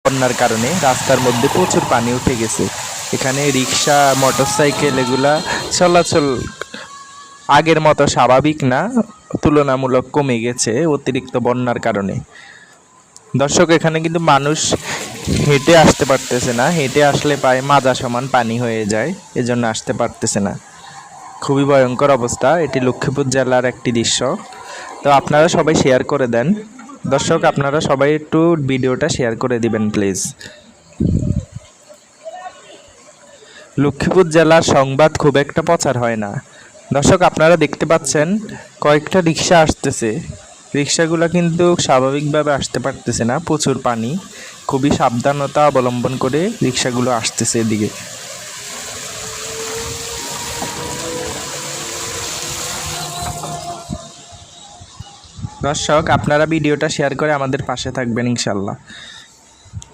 বন্যার কারণে রাস্তার মধ্যে প্রচুর পানি উঠে গেছে। এখানে রিক্সা, মোটরসাইকেল এগুলা চলাচল আগের মতো স্বাভাবিক না, তুলনামূলক কমে গেছে অতিরিক্ত বন্যার কারণে। দর্শক, এখানে কিন্তু মানুষ হেঁটে আসতে পারতেছে না, হেঁটে আসলে প্রায় মাজা সমান পানি হয়ে যায়, এজন্য আসতে পারতেছে না। খুবই ভয়ঙ্কর অবস্থা। এটি লক্ষ্মীপুর জেলার একটি দৃশ্য। তো আপনারা সবাই শেয়ার করে দেন। দর্শক, আপনারা সবাই একটু ভিডিওটা শেয়ার করে দিবেন প্লিজ। লক্ষ্মীপুর জেলার সংবাদ খুব একটা প্রচার হয় না। দর্শক, আপনারা দেখতে পাচ্ছেন কয়েকটা রিক্সা আসতেছে। রিক্সাগুলো কিন্তু স্বাভাবিকভাবে আসতে পারতেছে না, প্রচুর পানি। খুবই সাবধানতা অবলম্বন করে রিক্সাগুলো আসতেছে এদিকে। দর্শক, আপনারা ভিডিওটা শেয়ার করে আমাদের পাশে থাকবেন ইনশাল্লাহ।